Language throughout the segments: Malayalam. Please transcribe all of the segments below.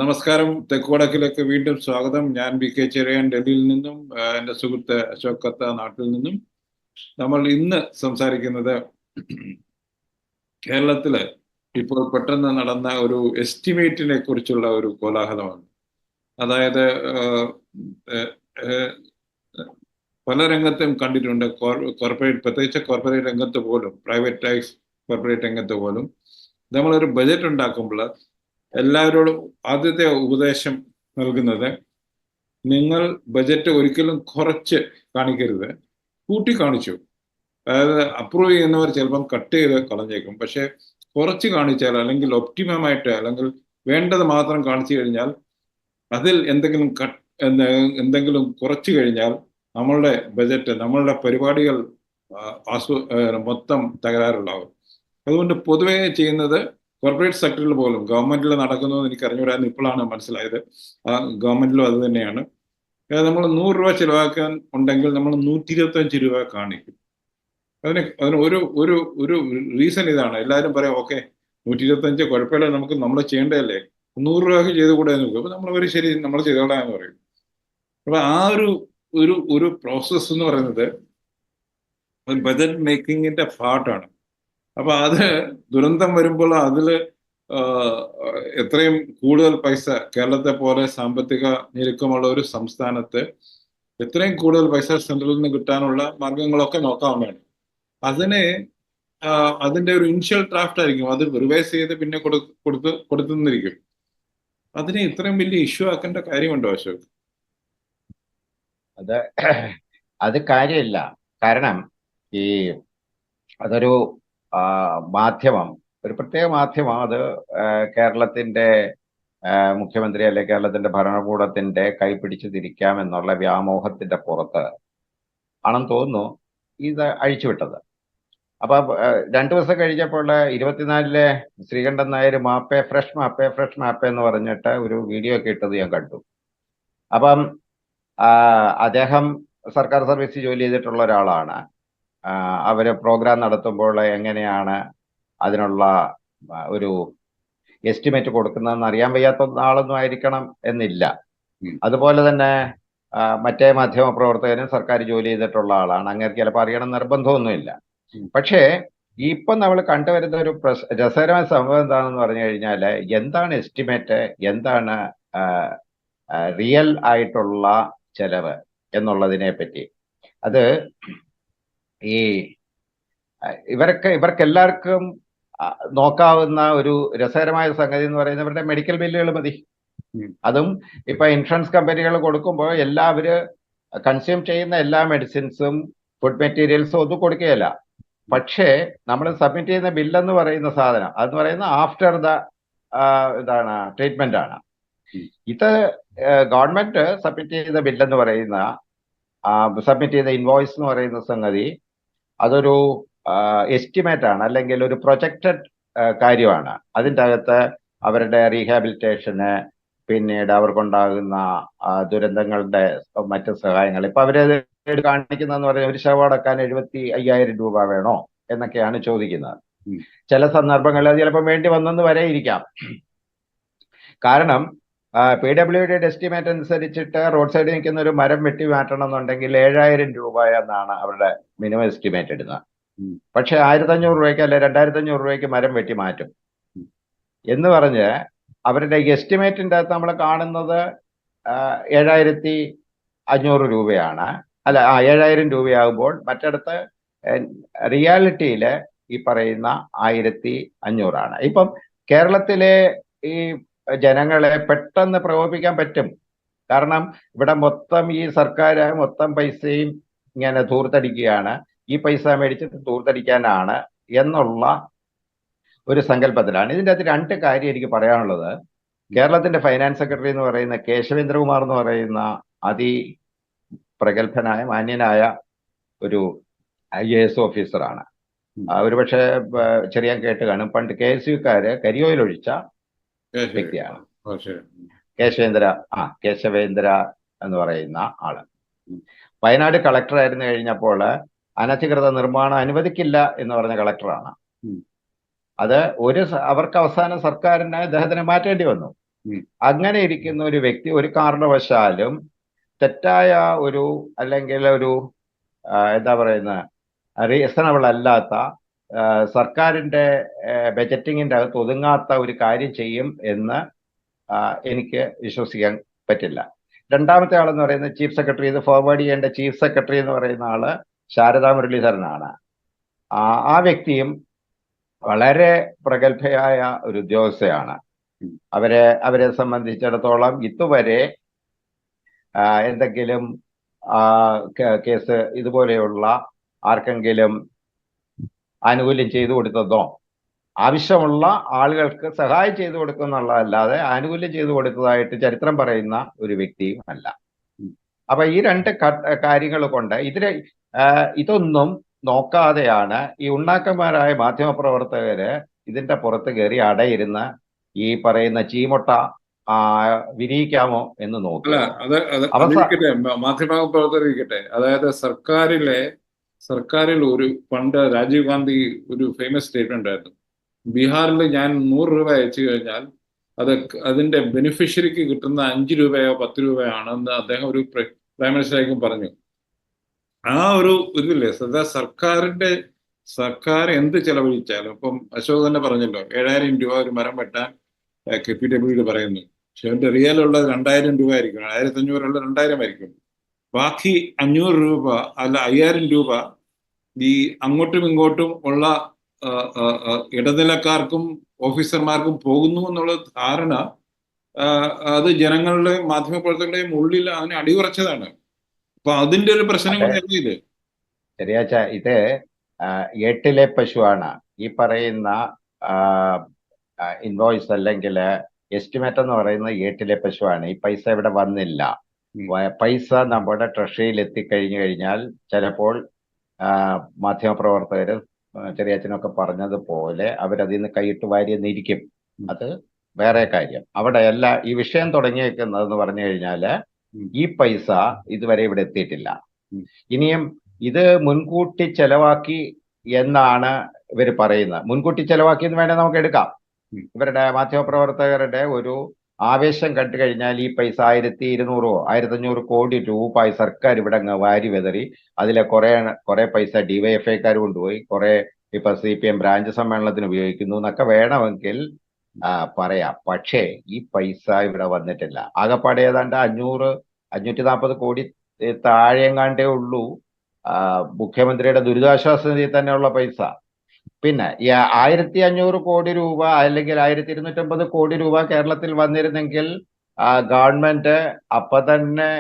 നമസ്കാരം. തെക്കുവടക്കിലേക്ക് വീണ്ടും സ്വാഗതം. ഞാൻ വി.കെ. ചെറിയാൻ ഡൽഹിയിൽ നിന്നും, എൻ്റെ സുഹൃത്ത് അശോക് കത്ത നാട്ടിൽ നിന്നും. നമ്മൾ ഇന്ന് സംസാരിക്കുന്നത് കേരളത്തില് ഇപ്പോൾ പെട്ടെന്ന് നടന്ന ഒരു എസ്റ്റിമേറ്റിനെ കുറിച്ചുള്ള ഒരു കോലാഹലമാണ്. അതായത് പല രംഗത്തും കണ്ടിട്ടുണ്ട്. കോർപ്പറേറ്റ്, പ്രത്യേകിച്ച് കോർപ്പറേറ്റ് രംഗത്ത് പോലും, പ്രൈവറ്റ് ടാക്സ് കോർപ്പറേറ്റ് രംഗത്ത് പോലും നമ്മളൊരു ബജറ്റ് ഉണ്ടാക്കുമ്പോൾ എല്ലാവരോടും ആദ്യത്തെ ഉപദേശം നൽകുന്നത്, നിങ്ങൾ ബജറ്റ് ഒരിക്കലും കുറച്ച് കാണിക്കരുത്, കൂട്ടി കാണിച്ചു. അതായത് അപ്രൂവ് ചെയ്യുന്നവർ ചിലപ്പം കട്ട് ചെയ്ത് കളഞ്ഞേക്കും. പക്ഷെ കുറച്ച് കാണിച്ചാൽ, അല്ലെങ്കിൽ ഒപ്റ്റിമമായിട്ട്, അല്ലെങ്കിൽ വേണ്ടത് മാത്രം കാണിച്ചു കഴിഞ്ഞാൽ, അതിൽ എന്തെങ്കിലും കുറച്ചു കഴിഞ്ഞാൽ നമ്മളുടെ ബജറ്റ്, നമ്മളുടെ പരിപാടികൾ മൊത്തം തകരാറുണ്ടാവും. അതുകൊണ്ട് പൊതുവെ ചെയ്യുന്നത്, കോർപ്പറേറ്റ് സെക്ടറിൽ പോലും, ഗവൺമെന്റിൽ നടക്കുന്നതെന്ന് എനിക്ക് അറിഞ്ഞുകൂടായിരുന്നു, ഇപ്പോഴാണ് മനസ്സിലായത്. ഗവൺമെന്റിലും അത് തന്നെയാണ്. നമ്മൾ 100 രൂപ ചിലവാക്കാൻ ഉണ്ടെങ്കിൽ നമ്മൾ 125 രൂപ കാണിക്കും. അതിന് ഒരു റീസൺ ഇതാണ്. എല്ലാവരും പറയാം, ഓക്കെ 125 കുഴപ്പമില്ല, നമ്മൾ ചെയ്യേണ്ടതല്ലേ, 100 രൂപയ്ക്ക് ചെയ്ത് കൂടെ നോക്കും. അപ്പൊ നമ്മൾ ശരി, നമ്മൾ ചെയ്തോളാന്ന് പറയും. അപ്പൊ ആ ഒരു പ്രോസസ് എന്ന് പറയുന്നത് ബജറ്റ് മേക്കിങ്ങിന്റെ പാർട്ടാണ്. അപ്പൊ അത് ദുരന്തം വരുമ്പോൾ അതില് എത്രയും കൂടുതൽ പൈസ, കേരളത്തെ പോലെ സാമ്പത്തിക ഞെരുക്കമുള്ള ഒരു സംസ്ഥാനത്ത് എത്രയും കൂടുതൽ പൈസ സെൻട്രലിൽ നിന്ന് കിട്ടാനുള്ള മാർഗങ്ങളൊക്കെ നോക്കാവുന്നതാണ്. അതിന്റെ ഒരു ഇനിഷ്യൽ ഡ്രാഫ്റ്റ് ആയിരിക്കും, അത് റിവൈസ് ചെയ്ത് പിന്നെ കൊടുത്തുന്നിരിക്കും. അതിനെ ഇത്രയും വലിയ ഇഷ്യൂ ആക്കേണ്ട കാര്യമുണ്ടോ അശോക്? അത് കാര്യമില്ല. കാരണം അതൊരു മാധ്യമം, ഒരു പ്രത്യേക മാധ്യമം, അത് കേരളത്തിന്റെ മുഖ്യമന്ത്രി അല്ലെ കേരളത്തിന്റെ ഭരണകൂടത്തിന്റെ കൈപിടിച്ച് തിരിക്കാമെന്നുള്ള വ്യാമോഹത്തിന്റെ പുറത്ത് ആണെന്ന് തോന്നുന്നു ഇത് അഴിച്ചുവിട്ടത്. അപ്പൊ 2 ദിവസം കഴിഞ്ഞപ്പോൾ 24-ലെ ശ്രീകണ്ഠൻ നായർ ഫ്രഷ് മാപ്പേ എന്ന് പറഞ്ഞിട്ട് ഒരു വീഡിയോ ഒക്കെ ഇട്ടത് ഞാൻ കണ്ടു. അപ്പം അദ്ദേഹം സർക്കാർ സർവീസ് ജോലി ചെയ്തിട്ടുള്ള ഒരാളാണ്. അവര് പ്രോഗ്രാം നടത്തുമ്പോൾ എങ്ങനെയാണ് അതിനുള്ള ഒരു എസ്റ്റിമേറ്റ് കൊടുക്കുന്നതെന്ന് അറിയാൻ വയ്യാത്ത ആളൊന്നും ആയിരിക്കണം എന്നില്ല. അതുപോലെ തന്നെ മറ്റേ മാധ്യമ പ്രവർത്തകനും സർക്കാർ ജോലി ചെയ്തിട്ടുള്ള ആളാണ്. അങ്ങനെ ചിലപ്പോൾ അറിയണം നിർബന്ധമൊന്നുമില്ല. പക്ഷേ ഇപ്പം നമ്മൾ കണ്ടുവരുന്ന ഒരു രസകരമായ സംഭവം എന്താണെന്ന് പറഞ്ഞു കഴിഞ്ഞാൽ, എന്താണ് എസ്റ്റിമേറ്റ്, എന്താണ് റിയൽ ആയിട്ടുള്ള ചെലവ് എന്നുള്ളതിനെ പറ്റി. അത് ഇവർക്കെല്ലാവർക്കും നോക്കാവുന്ന ഒരു രസകരമായ സംഗതി എന്ന് പറയുന്നത് ഇവരുടെ മെഡിക്കൽ ബില്ലുകൾ മതി. അതും ഇപ്പൊ ഇൻഷുറൻസ് കമ്പനികൾ കൊടുക്കുമ്പോൾ എല്ലാവര് കൺസ്യൂം ചെയ്യുന്ന എല്ലാ മെഡിസിൻസും ഫുഡ് മെറ്റീരിയൽസും ഒന്നും കൊടുക്കുകയില്ല. പക്ഷേ നമ്മൾ സബ്മിറ്റ് ചെയ്യുന്ന ബില്ലെന്ന് പറയുന്ന സാധനം, അതെന്ന് പറയുന്ന ആഫ്റ്റർ ദ ട്രീറ്റ്മെന്റ് ആണ്. ഇത് ഗവൺമെന്റ് സബ്മിറ്റ് ചെയ്ത ബില്ലെന്ന് പറയുന്ന, സബ്മിറ്റ് ചെയ്ത ഇൻവോയ്സ് എന്ന് പറയുന്ന സംഗതി, അതൊരു എസ്റ്റിമേറ്റ് ആണ്, അല്ലെങ്കിൽ ഒരു പ്രൊജക്റ്റഡ് കാര്യമാണ്. അതിൻ്റെ അകത്ത് അവരുടെ റീഹാബിലിറ്റേഷന്, പിന്നീട് അവർക്കുണ്ടാകുന്ന ദുരന്തങ്ങളുടെ മറ്റ് സഹായങ്ങൾ, ഇപ്പൊ അവര് കാണിക്കുന്നതെന്ന് പറഞ്ഞാൽ ഒരു ശവമടക്കാൻ 75,000 രൂപ വേണോ എന്നൊക്കെയാണ് ചോദിക്കുന്നത്. ചില സന്ദർഭങ്ങളിൽ അത് ചിലപ്പോൾ വേണ്ടി വന്നെന്ന് വരെ ഇരിക്കാം. കാരണം PWD എസ്റ്റിമേറ്റ് അനുസരിച്ചിട്ട് റോഡ് സൈഡിൽ നിൽക്കുന്ന ഒരു മരം വെട്ടി മാറ്റണം എന്നുണ്ടെങ്കിൽ 7,000 രൂപ എന്നാണ് അവരുടെ മിനിമം എസ്റ്റിമേറ്റ് ഇടുന്നത്. പക്ഷെ 1,500 രൂപയ്ക്ക് അല്ലെ 2,500 രൂപയ്ക്ക് മരം വെട്ടി മാറ്റും എന്ന് പറഞ്ഞ് അവരുടെ എസ്റ്റിമേറ്റിൻ്റെ അകത്ത് നമ്മൾ കാണുന്നത് 7,500 രൂപയാണ്. അല്ല, 7,000 രൂപയാകുമ്പോൾ മറ്റിടത്ത് റിയാലിറ്റിയിൽ ഈ പറയുന്ന 1,500 ആണ്. ഇപ്പം കേരളത്തിലെ ഈ ജനങ്ങളെ പെട്ടെന്ന് പ്രകോപിപ്പിക്കാൻ പറ്റും. കാരണം ഇവിടെ മൊത്തം ഈ സർക്കാർ മൊത്തം പൈസയും ഇങ്ങനെ ധൂർത്തടിക്കുകയാണ്, ഈ പൈസ മേടിച്ചിട്ട് ധൂർത്തടിക്കാനാണ് എന്നുള്ള ഒരു സങ്കല്പത്തിലാണ്. ഇതിൻ്റെ അകത്ത് 2 കാര്യം എനിക്ക് പറയാനുള്ളത്. കേരളത്തിന്റെ ഫൈനാൻസ് സെക്രട്ടറി എന്ന് പറയുന്ന കേശവേന്ദ്രകുമാർ എന്ന് പറയുന്ന പ്രഗത്ഭനായ മാന്യനായ ഒരു IAS ഓഫീസറാണ്. ഒരുപക്ഷെ ചെറിയ കേട്ട് കാണും. പണ്ട് KSUക്കാര് കരിയോയിൽ ഒഴിച്ച വ്യക്തിയാണ് കേശവേന്ദ്ര എന്ന് പറയുന്ന ആള്. വയനാട് കളക്ടറായിരുന്നു കഴിഞ്ഞപ്പോൾ അനധികൃത നിർമ്മാണം അനുവദിക്കില്ല എന്ന് പറഞ്ഞ കളക്ടറാണ്. അത് അവർക്ക് അവസാനം സർക്കാരിന് അദ്ദേഹത്തിന് മാറ്റേണ്ടി വന്നു. ഉം. അങ്ങനെ ഇരിക്കുന്ന ഒരു വ്യക്തി ഒരു കാരണവശാലും തെറ്റായ ഒരു അല്ലെങ്കിൽ ഒരു എന്താ പറയുന്ന റീസണബിൾ അല്ലാത്ത സർക്കാരിന്റെ ബജറ്റിങ്ങിന്റെ അകത്ത് ഒതുങ്ങാത്ത ഒരു കാര്യം ചെയ്യും എന്ന് എനിക്ക് വിശ്വസിക്കാൻ പറ്റില്ല. രണ്ടാമത്തെ ആളെന്ന് പറയുന്നത് ചീഫ് സെക്രട്ടറി, ഇത് ഫോർവേഡ് ചെയ്യേണ്ട ചീഫ് സെക്രട്ടറി എന്ന് പറയുന്ന ആള് ശാരദാ മുരളീധരനാണ്. ആ വ്യക്തിയും വളരെ പ്രഗത്ഭയായ ഒരു ഉദ്യോഗസ്ഥയാണ്. അവരെ സംബന്ധിച്ചിടത്തോളം ഇതുവരെ എന്തെങ്കിലും കേസ് ഇതുപോലെയുള്ള ആർക്കെങ്കിലും ആനുകൂല്യം ചെയ്തു കൊടുത്തതോ, ആവശ്യമുള്ള ആളുകൾക്ക് സഹായം ചെയ്തു കൊടുക്കുന്നുള്ളതല്ലാതെ ആനുകൂല്യം ചെയ്തു കൊടുത്തതായിട്ട് ചരിത്രം പറയുന്ന ഒരു വ്യക്തിയും അല്ല. അപ്പൊ ഈ രണ്ട് കാര്യങ്ങൾ കൊണ്ട് ഇതൊന്നും നോക്കാതെയാണ് ഈ ഉണ്ണാക്കന്മാരായ മാധ്യമപ്രവർത്തകര് ഇതിന്റെ പുറത്ത് കയറി അടയിരുന്ന ഈ പറയുന്ന ചീമൊട്ട വിരിയിക്കാമോ എന്ന് നോക്കുക. മാധ്യമപ്രവർത്തകരിക്കട്ടെ, അതായത് സർക്കാരിൽ ഒരു പണ്ട് രാജീവ് ഗാന്ധി ഒരു ഫേമസ് സ്റ്റേറ്റ്മെന്റ് ആയിരുന്നു, ബീഹാറിൽ ഞാൻ 100 രൂപ അയച്ചു കഴിഞ്ഞാൽ അതിന്റെ ബെനിഫിഷ്യറിക്ക് കിട്ടുന്ന 5 രൂപയോ 10 രൂപയോ ആണെന്ന് അദ്ദേഹം ഒരു പ്രൈം മിനിസ്റ്ററായിരിക്കും പറഞ്ഞു. ആ ഒരു ഇതില്ലേ സർക്കാർ എന്ത് ചെലവഴിച്ചാലും, ഇപ്പം അശോക് തന്നെ പറഞ്ഞല്ലോ 7000 രൂപ ഒരു മരം വെട്ടാൻ KPWD പറയുന്നു. പക്ഷെ അവന്റെ റിയൽ ഉള്ളത് 2000 രൂപ ആയിരിക്കും, 1500 ഉള്ള 2000 ആയിരിക്കും. ബാക്കി 500 രൂപ അല്ല 5000 രൂപ ഈ അങ്ങോട്ടും ഇങ്ങോട്ടും ഉള്ള ഇടനിലക്കാർക്കും ഓഫീസർമാർക്കും പോകുന്നു എന്നുള്ള ധാരണ അത് ജനങ്ങളുടെയും മാധ്യമപ്രവർത്തകരുടെയും ഉള്ളിൽ അതിനെ അടിയുറച്ചതാണ്. അപ്പൊ അതിന്റെ ഒരു പ്രശ്നം കൂടിയല്ലേ ഇത്. ശരിയാച്ച, ഇത് ഏട്ടിലെ പശുവാണ്. ഈ പറയുന്ന ഇൻവോയ്സ് അല്ലെങ്കിൽ എസ്റ്റിമേറ്റ് എന്ന് പറയുന്നത് ഏട്ടിലെ പശുവാണ്. ഈ പൈസ ഇവിടെ വന്നില്ല. പൈസ നമ്മുടെ ട്രഷറിയിൽ എത്തിക്കഴിഞ്ഞു കഴിഞ്ഞാൽ ചിലപ്പോൾ മാധ്യമപ്രവർത്തകർ ചെറിയച്ഛനൊക്കെ പറഞ്ഞതുപോലെ അവരതിൽ നിന്ന് കൈയിട്ട് വാരിയെന്നിരിക്കും. അത് വേറെ കാര്യം. അവിടെയല്ല ഈ വിഷയം തുടങ്ങിയേക്കുന്നതെന്ന് പറഞ്ഞു കഴിഞ്ഞാല് ഈ പൈസ ഇതുവരെ ഇവിടെ എത്തിയിട്ടില്ല. ഇനിയും ഇത് മുൻകൂട്ടി ചെലവാക്കി എന്നാണ് ഇവർ പറയുന്നത്. മുൻകൂട്ടി ചെലവാക്കി എന്ന് വേണേൽ നമുക്ക് എടുക്കാം. ഇവരുടെ മാധ്യമപ്രവർത്തകരുടെ ഒരു ആവേശം കണ്ടു കഴിഞ്ഞാൽ ഈ പൈസ 1200 1500 കോടി രൂപ സർക്കാർ ഇവിടെ അങ്ങ് വാരി വെതറി. അതിലെ കുറെ പൈസ ഡിവൈഎഫ്ഐക്കാർ കൊണ്ടുപോയി, കുറെ ഇപ്പൊ CPM ബ്രാഞ്ച് സമ്മേളനത്തിന് ഉപയോഗിക്കുന്നു എന്നൊക്കെ വേണമെങ്കിൽ പറയാം. പക്ഷേ ഈ പൈസ ഇവിടെ വന്നിട്ടില്ല. ആകെപ്പാടെ ഏതാണ്ട് 540 കോടി താഴെങ്ങാണ്ടേ ഉള്ളൂ മുഖ്യമന്ത്രിയുടെ ദുരിതാശ്വാസ നിധിയിൽ തന്നെയുള്ള പൈസ. പിന്നെ ഈ 1500 കോടി രൂപ അല്ലെങ്കിൽ 1250 കോടി രൂപ കേരളത്തിൽ വന്നിരുന്നെങ്കിൽ ഗവൺമെന്റ് അപ്പൊ തന്നെ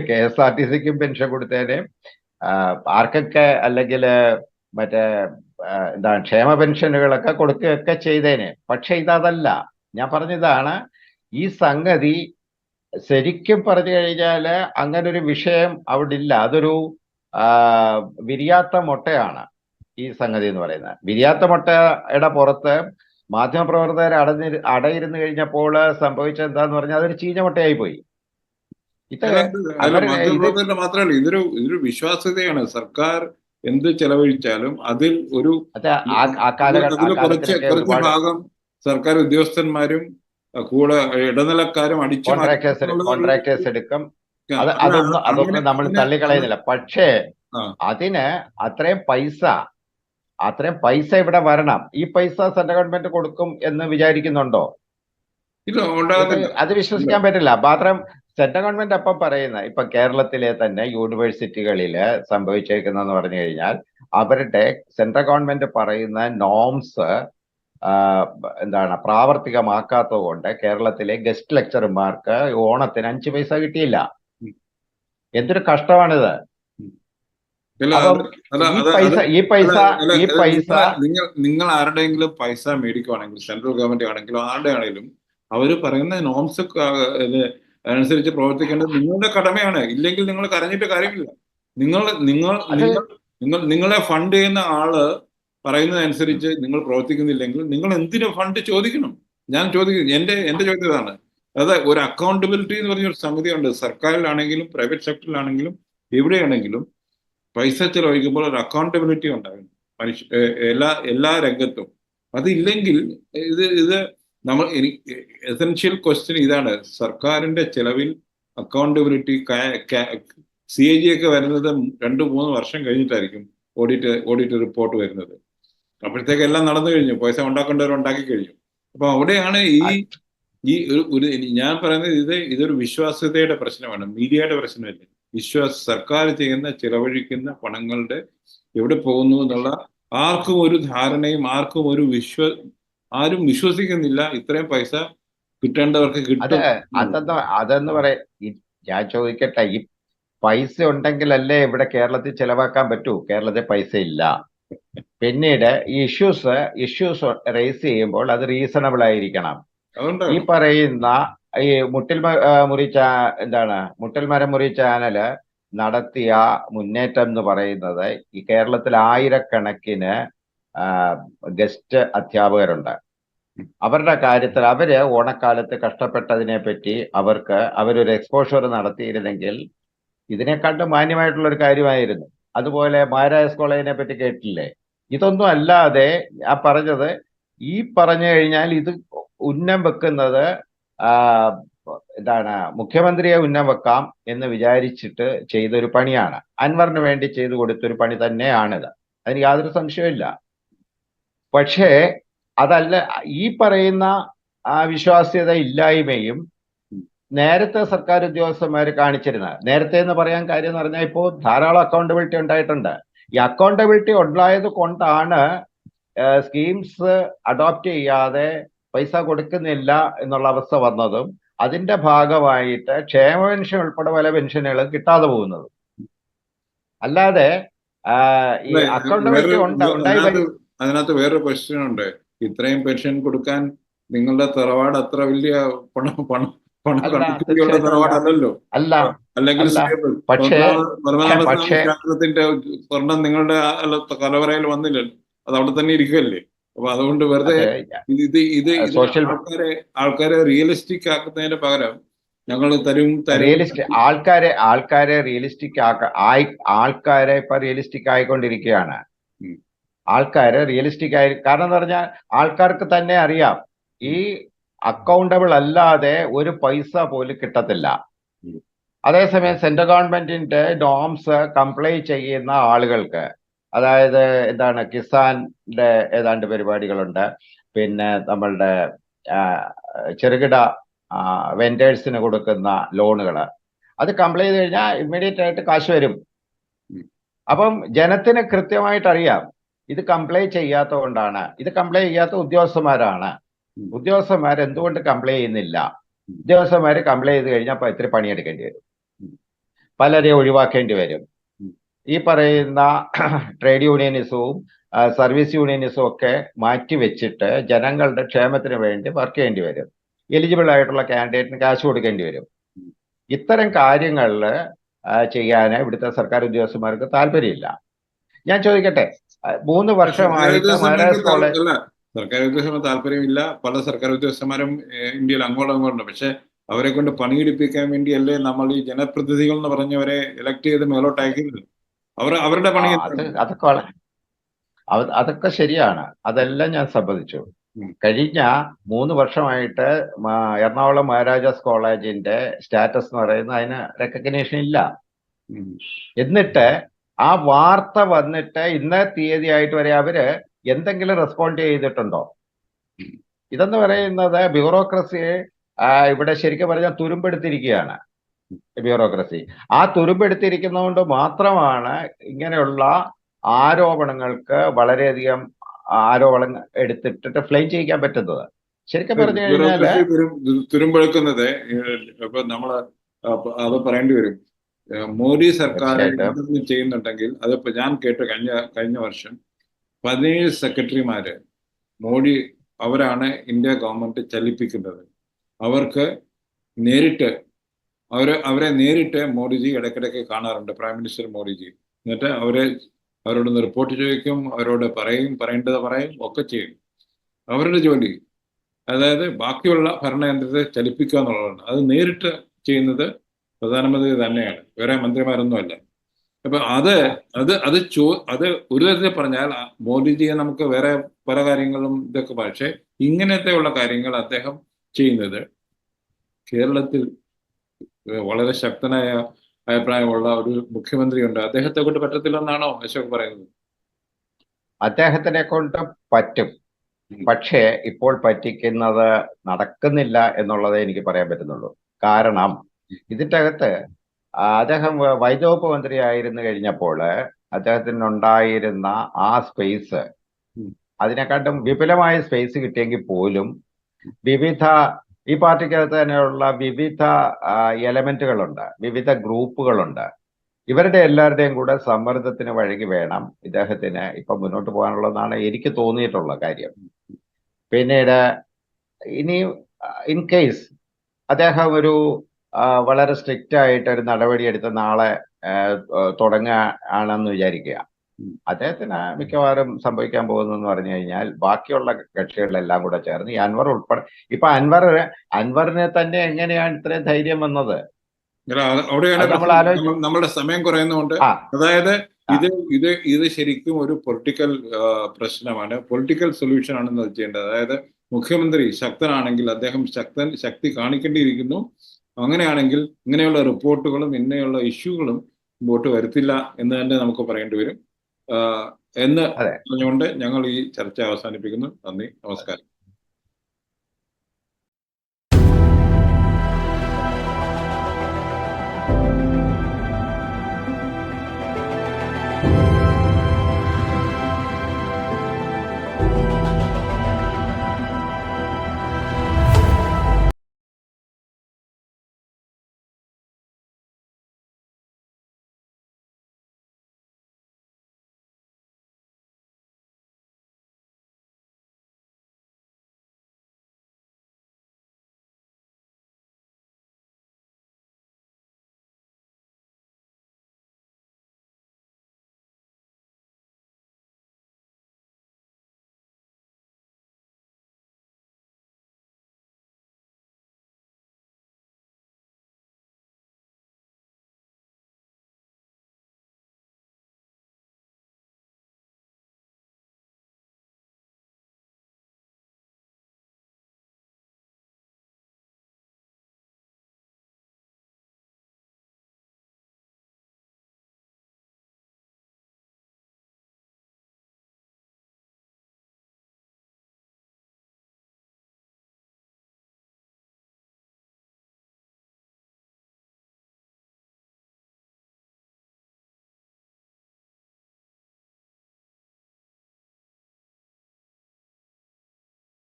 KSRTCക്കും പെൻഷൻ കൊടുത്തേനെ, ആർക്കൊക്കെ അല്ലെങ്കിൽ മറ്റേ ക്ഷേമ പെൻഷനുകളൊക്കെ കൊടുക്കുകയൊക്കെ ചെയ്തേനെ. പക്ഷെ ഇതല്ല. ഞാൻ പറഞ്ഞതാണ്, ഈ സംഗതി ശരിക്കും പറഞ്ഞു കഴിഞ്ഞാല് അങ്ങനെ ഒരു വിഷയം അവിടെ ഇല്ല. അതൊരു വിരിയാത്ത മുട്ടയാണ് ഈ സംഗതി എന്ന് പറയുന്നത്. വിരിയാത്ത മുട്ടയുടെ പുറത്ത് മാധ്യമപ്രവർത്തകർ അടയിരുന്നു കഴിഞ്ഞപ്പോൾ സംഭവിച്ചത് എന്താന്ന് പറഞ്ഞാൽ അതൊരു ചീഞ്ഞ മുട്ടയായി പോയി. മാത്രമല്ല, ഇതൊരു വിശ്വാസ്യതയാണ്. സർക്കാർ എന്ത് ചെലവഴിച്ചാലും അതിൽ ഒരു കുറച്ച് ഭാഗം സർക്കാർ ഉദ്യോഗസ്ഥന്മാരും കൂടെ ഇടനിലക്കാരും കോൺട്രാക്ടേഴ്സ് എടുക്കും. അതൊന്നും നമ്മൾ തള്ളിക്കളയുന്നില്ല. പക്ഷേ അതിന് അത്രയും പൈസ ഇവിടെ വരണം. ഈ പൈസ സെൻട്രൽ ഗവൺമെന്റ് കൊടുക്കും എന്ന് വിചാരിക്കുന്നുണ്ടോ? അത് വിശ്വസിക്കാൻ പറ്റില്ല. മാത്രം സെൻട്രൽ ഗവൺമെന്റ് അപ്പം പറയുന്നത്, ഇപ്പൊ കേരളത്തിലെ തന്നെ യൂണിവേഴ്സിറ്റികളില് സംഭവിച്ചേക്കുന്നതെന്ന് പറഞ്ഞു കഴിഞ്ഞാൽ അവരുടെ സെൻട്രൽ ഗവൺമെന്റ് പറയുന്ന നോംസ് പ്രാവർത്തികമാക്കാത്തത് കൊണ്ട് കേരളത്തിലെ ഗസ്റ്റ് ലെക്ചർമാർക്ക് ഓണത്തിന് 5 പൈസ കിട്ടിയില്ല. എന്തൊരു കഷ്ടമാണിത്. നിങ്ങൾ ആരുടെയെങ്കിലും പൈസ മേടിക്കുവാണെങ്കിൽ, സെൻട്രൽ ഗവൺമെന്റ് ആണെങ്കിലും ആരുടെ ആണെങ്കിലും, അവര് പറയുന്ന നോംസ് അനുസരിച്ച് പ്രവർത്തിക്കേണ്ടത് നിങ്ങളുടെ കടമയാണ്. ഇല്ലെങ്കിൽ നിങ്ങൾ കരഞ്ഞിട്ട് കാര്യമില്ല. നിങ്ങളെ ഫണ്ട് ചെയ്യുന്ന ആള് പറയുന്നതനുസരിച്ച് നിങ്ങൾ പ്രവർത്തിക്കുന്നില്ലെങ്കിൽ നിങ്ങൾ എന്തിനു ഫണ്ട് ചോദിക്കണം? ഞാൻ ചോദിക്കുന്നു, എന്റെ ചോദ്യം ഇതാണ്. അതായത് ഒരു അക്കൗണ്ടബിലിറ്റി എന്ന് പറഞ്ഞൊരു സംഗതിയുണ്ട്. സർക്കാരിലാണെങ്കിലും പ്രൈവറ്റ് സെക്ടറിലാണെങ്കിലും എവിടെയാണെങ്കിലും പൈസ ചെലവഴിക്കുമ്പോൾ ഒരു അക്കൗണ്ടബിലിറ്റി ഉണ്ടാകും എല്ലാ രംഗത്തും. അതില്ലെങ്കിൽ ഇത് നമ്മൾ എസെൻഷ്യൽ ക്വസ്റ്റ്യൻ ഇതാണ്. സർക്കാരിന്റെ ചെലവിൽ അക്കൗണ്ടബിലിറ്റി CAG ഒക്കെ വരുന്നത് 2-3 വർഷം കഴിഞ്ഞിട്ടായിരിക്കും ഓഡിറ്റ് റിപ്പോർട്ട് വരുന്നത്. അപ്പോഴത്തേക്ക് എല്ലാം നടന്നു കഴിഞ്ഞു, പൈസ ഉണ്ടാക്കേണ്ടവർ ഉണ്ടാക്കി കഴിഞ്ഞു. അപ്പൊ അവിടെയാണ് ഈ ഞാൻ പറയുന്നത്, ഇതൊരു വിശ്വാസ്യതയുടെ പ്രശ്നമാണ്, മീഡിയയുടെ പ്രശ്നമല്ല. സർക്കാർ ചെയ്യുന്ന ചിലവഴിക്കുന്ന പണങ്ങളുടെ എവിടെ പോകുന്നു എന്നുള്ള ആർക്കും ഒരു ധാരണയും ആരും വിശ്വസിക്കുന്നില്ല. ഇത്രയും പൈസ കിട്ടേണ്ടവർക്ക് കിട്ടും. അതെന്ന് പറയാ, ഞാൻ ചോദിക്കട്ടെ, ഈ പൈസ ഉണ്ടെങ്കിലല്ലേ ഇവിടെ കേരളത്തിൽ ചെലവാക്കാൻ പറ്റൂ? കേരളത്തിൽ പൈസ ഇല്ല. പിന്നീട് ഈ ഇഷ്യൂസ് റേസ് ചെയ്യുമ്പോൾ അത് റീസണബിൾ ആയിരിക്കണം. ഈ പറയുന്ന ഈ മുട്ടിൽമരം മുറി ചാനല് നടത്തിയ മുന്നേറ്റം എന്ന് പറയുന്നത്, ഈ കേരളത്തിൽ ആയിരക്കണക്കിന് ഗസ്റ്റ് അധ്യാപകരുണ്ട്. അവരുടെ കാര്യത്തിൽ അവര് ഓണക്കാലത്ത് കഷ്ടപ്പെട്ടതിനെ പറ്റി അവരൊരു എക്സ്പോഷർ നടത്തിയിരുന്നെങ്കിൽ ഇതിനെക്കാട്ടും മാന്യമായിട്ടുള്ള ഒരു കാര്യമായിരുന്നു. അതുപോലെ മഹാരാജാസ് കോളേജിനെ പറ്റി കേട്ടില്ലേ? ഇതൊന്നും അല്ലാതെ ആ പറഞ്ഞത്, ഈ പറഞ്ഞു കഴിഞ്ഞാൽ ഇത് ഉന്നം വെക്കുന്നത് മുഖ്യമന്ത്രിയെ ഉന്നം വെക്കാം എന്ന് വിചാരിച്ചിട്ട് ചെയ്തൊരു പണിയാണ്. അൻവറിന് വേണ്ടി ചെയ്തു കൊടുത്തൊരു പണി തന്നെയാണിത്, അതിന് യാതൊരു സംശയമില്ല. പക്ഷേ അതല്ല, ഈ പറയുന്ന വിശ്വാസ്യത ഇല്ലായ്മയും നേരത്തെ സർക്കാർ ഉദ്യോഗസ്ഥന്മാർ കാണിച്ചിരുന്നത്. നേരത്തെ എന്ന് പറയാൻ കാര്യം എന്ന് പറഞ്ഞാൽ, ഇപ്പോൾ ധാരാളം അക്കൗണ്ടബിലിറ്റി ഉണ്ടായിട്ടുണ്ട്. ഈ അക്കൗണ്ടബിലിറ്റി ഉണ്ടായത് കൊണ്ടാണ് സ്കീംസ് അഡോപ്റ്റ് ചെയ്യാതെ പൈസ കൊടുക്കുന്നില്ല എന്നുള്ള അവസ്ഥ വന്നതും അതിന്റെ ഭാഗമായിട്ട് ക്ഷേമ പെൻഷൻ ഉൾപ്പെടെ പല പെൻഷനുകളും കിട്ടാതെ പോകുന്നതും. അല്ലാതെ ഈ അക്കൗണ്ടബിലിറ്റി അതിനകത്ത് വേറൊരു ക്വസ്റ്റ്യൻ ഉണ്ട്. ഇത്രയും പെൻഷൻ കൊടുക്കാൻ നിങ്ങളുടെ തറവാട് അത്ര വലിയ തറവാടല്ലോ. അല്ല, അല്ലെങ്കിൽ പക്ഷേ സ്വർണം നിങ്ങളുടെ കലവറയിൽ വന്നില്ലല്ലോ, അത് അവിടെ തന്നെ ഇരിക്കുമല്ലേ. അപ്പൊ അതുകൊണ്ട് വെറുതെ ആൾക്കാരെ റിയലിസ്റ്റിക് ആക്കുന്നതിന് പകരം ഞങ്ങൾ ആൾക്കാരെ റിയലിസ്റ്റിക് ഇപ്പൊ റിയലിസ്റ്റിക് ആയിക്കൊണ്ടിരിക്കുകയാണ്. ആൾക്കാര് റിയലിസ്റ്റിക് ആയി, കാരണം എന്ന് പറഞ്ഞാൽ ആൾക്കാർക്ക് തന്നെ അറിയാം ഈ അക്കൗണ്ടബിൾ അല്ലാതെ ഒരു പൈസ പോലും കിട്ടത്തില്ല. അതേസമയം സെൻട്രൽ ഗവൺമെന്റിന്റെ നോംസ് കംപ്ലൈ ചെയ്യുന്ന ആളുകൾക്ക്, അതായത് കിസാന്റെ ഏതാണ്ട് പരിപാടികളുണ്ട്, പിന്നെ നമ്മളുടെ ചെറുകിട വെൻഡേഴ്സിന് കൊടുക്കുന്ന ലോണുകൾ, അത് കംപ്ലൈ ചെയ്ത് കഴിഞ്ഞാൽ ഇമ്മീഡിയറ്റ് ആയിട്ട് കാശ് വരും. അപ്പം ജനത്തിന് കൃത്യമായിട്ട് അറിയാം ഇത് കംപ്ലൈ ചെയ്യാത്തത് കൊണ്ടാണ്. ഇത് കംപ്ലൈ ചെയ്യാത്ത ഉദ്യോഗസ്ഥന്മാരാണ്. ഉദ്യോഗസ്ഥന്മാർ എന്തുകൊണ്ട് കംപ്ലൈ ചെയ്യുന്നില്ല? ഉദ്യോഗസ്ഥന്മാർ കംപ്ലൈ ചെയ്ത് കഴിഞ്ഞാൽ ഇത്തിരി പണിയെടുക്കേണ്ടി വരും, പലരെ ഒഴിവാക്കേണ്ടി വരും. ഈ പറയുന്ന ട്രേഡ് യൂണിയനിസവും സർവീസ് യൂണിയനിസവും ഒക്കെ മാറ്റി വെച്ചിട്ട് ജനങ്ങളുടെ ക്ഷേമത്തിന് വേണ്ടി വർക്ക് ചെയ്യേണ്ടി വരും. എലിജിബിൾ ആയിട്ടുള്ള കാൻഡിഡേറ്റിന് കാശ് കൊടുക്കേണ്ടി വരും. ഇത്തരം കാര്യങ്ങളിൽ ചെയ്യാൻ ഇവിടുത്തെ സർക്കാർ ഉദ്യോഗസ്ഥന്മാർക്ക് താല്പര്യമില്ല. ഞാൻ ചോദിക്കട്ടെ, 3 വർഷമായിട്ട് മഹാരാജാസ് കോളേജ് സർക്കാർ ഉദ്യോഗസ്ഥന്മാർ താല്പര്യമില്ല. പല സർക്കാർ ഉദ്യോഗസ്ഥന്മാരും ഇന്ത്യയിൽ അങ്ങോട്ടും പക്ഷെ അവരെ കൊണ്ട് പണിയെടുപ്പിക്കാൻ വേണ്ടിയല്ലേ നമ്മൾ ഈ ജനപ്രതിനിധികൾ എന്ന് പറഞ്ഞവരെ ഇലക്ട് ചെയ്ത് മേലോട്ടയക്കുന്നത്. അവരുടെ പണി അതൊക്കെ ശരിയാണ്, അതെല്ലാം ഞാൻ സമ്മതിച്ചു. കഴിഞ്ഞ 3 വർഷമായിട്ട് എറണാകുളം മഹാരാജാസ് കോളേജിന്റെ സ്റ്റാറ്റസ് എന്ന് പറയുന്നത് അതിന് റെക്കഗ്നേഷൻ ഇല്ല. എന്നിട്ട് ആ വാർത്ത വന്നിട്ട് ഇന്നേ തീയതിയായിട്ട് വരെ അവര് എന്തെങ്കിലും റെസ്പോണ്ട് ചെയ്തിട്ടുണ്ടോ? ഇതെന്ന് പറയുന്നത് ബ്യൂറോക്രസിയെ ഇവിടെ ശരിക്കും പറഞ്ഞാൽ തുരുമ്പെടുത്തിരിക്കുകയാണ്. ബ്യൂറോക്രസി ആ തുരുമ്പെടുത്തിരിക്കുന്നതുകൊണ്ട് മാത്രമാണ് ഇങ്ങനെയുള്ള ആരോപണങ്ങൾക്ക് വളരെയധികം ആരോപണം എടുത്തിട്ട് ഫ്ലെയിം ചെയ്യിക്കാൻ പറ്റുന്നത്. ശരിക്കും പറഞ്ഞു കഴിഞ്ഞാല് തുരുമ്പെടുക്കുന്നത് ഇപ്പൊ നമ്മള് അത് പറയേണ്ടി വരും. മോദി സർക്കാർ ചെയ്യുന്നുണ്ടെങ്കിൽ അതിപ്പോ ഞാൻ കേട്ടു, കഴിഞ്ഞ വർഷം 17 സെക്രട്ടറിമാര് അവരാണ് ഇന്ത്യ ഗവൺമെന്റ് ചലിപ്പിക്കുന്നത്. അവർക്ക് നേരിട്ട് അവരെ നേരിട്ട് മോഡിജി ഇടയ്ക്കിടയ്ക്ക് കാണാറുണ്ട്, പ്രൈം മിനിസ്റ്റർ മോഡിജി. എന്നിട്ട് അവരോടൊന്ന് റിപ്പോർട്ട് ചോദിക്കും, അവരോട് പറയേണ്ടത് പറയും, ഒക്കെ ചെയ്യും. അവരുടെ ജോലി അതായത് ബാക്കിയുള്ള ഭരണയന്ത്രത്തെ ചലിപ്പിക്കുക എന്നുള്ളതാണ്. അത് നേരിട്ട് ചെയ്യുന്നത് പ്രധാനമന്ത്രി തന്നെയാണ്, വേറെ മന്ത്രിമാരൊന്നുമല്ല. അപ്പൊ അത് ഒരു തരത്തിൽ പറഞ്ഞാൽ മോദിജിയെ നമുക്ക് വേറെ പല കാര്യങ്ങളും ഇതൊക്കെ, പക്ഷേ ഇങ്ങനത്തെയുള്ള കാര്യങ്ങൾ അദ്ദേഹം ചെയ്യുന്നത് കേരളത്തിൽ വളരെ ശക്തനായ അഭിപ്രായമുള്ള ഒരു മുഖ്യമന്ത്രിയുണ്ട്, അദ്ദേഹത്തെ കൊണ്ട് പറ്റത്തില്ലെന്നാണോ അശോക് പറയുന്നത്? അദ്ദേഹത്തിനെ കൊണ്ട് പറ്റും, പക്ഷേ ഇപ്പോൾ പറ്റിക്കുന്നത് നടക്കുന്നില്ല എന്നുള്ളതേ എനിക്ക് പറയാൻ പറ്റുന്നുള്ളൂ. കാരണം ഇതിൻ്റെ അകത്ത് അദ്ദേഹം വൈദ്യുതി മന്ത്രി ആയിരുന്നു കഴിഞ്ഞപ്പോൾ അദ്ദേഹത്തിനുണ്ടായിരുന്ന ആ സ്പേസ് അതിനെക്കാട്ടും വിപുലമായ സ്പേസ് കിട്ടിയെങ്കിൽ പോലും ഈ പാർട്ടിക്കകത്ത് തന്നെയുള്ള വിവിധ എലമെന്റുകളുണ്ട്, വിവിധ ഗ്രൂപ്പുകളുണ്ട്. ഇവരുടെ എല്ലാവരുടെയും കൂടെ സമ്മർദ്ദത്തിന് വഴങ്ങി വേണം ഇദ്ദേഹത്തിന് ഇപ്പൊ മുന്നോട്ട് പോകാനുള്ളതാണ് എനിക്ക് തോന്നിയിട്ടുള്ള കാര്യം. പിന്നീട് ഇനി ഇൻ കേസ് അദ്ദേഹം ഒരു വളരെ സ്ട്രിക്റ്റ് ആയിട്ട് ഒരു നടപടിയെടുത്ത് നാളെ തുടങ്ങുകയാണെന്ന് വിചാരിക്കുക, അദ്ദേഹത്തിന് മിക്കവാറും സംഭവിക്കാൻ പോകുന്നതെന്ന് പറഞ്ഞു കഴിഞ്ഞാൽ ബാക്കിയുള്ള കക്ഷികളെല്ലാം കൂടെ ചേർന്ന് ഈ അൻവർ ഉൾപ്പെടെ, ഇപ്പൊ അൻവറിനെ തന്നെ എങ്ങനെയാണ് ഇത്രയും ധൈര്യം വന്നത്? നമ്മളുടെ സമയം കുറയുന്നതുകൊണ്ട്, അതായത് ഇത് ശരിക്കും ഒരു പൊളിറ്റിക്കൽ പ്രശ്നമാണ്, പൊളിറ്റിക്കൽ സൊല്യൂഷൻ ആണെന്ന് ചെയ്യേണ്ടത്. അതായത് മുഖ്യമന്ത്രി ശക്തനാണെങ്കിൽ അദ്ദേഹം ശക്തി കാണിക്കേണ്ടിയിരിക്കുന്നു. അങ്ങനെയാണെങ്കിൽ ഇങ്ങനെയുള്ള റിപ്പോർട്ടുകളും ഇങ്ങനെയുള്ള ഇഷ്യൂകളും മുമ്പോട്ട് വരുത്തില്ല എന്ന് തന്നെ നമുക്ക് പറയേണ്ടി വരും എന്ന് പറഞ്ഞുകൊണ്ട് ഞങ്ങൾ ഈ ചർച്ച അവസാനിപ്പിക്കുന്നു. നന്ദി, നമസ്കാരം.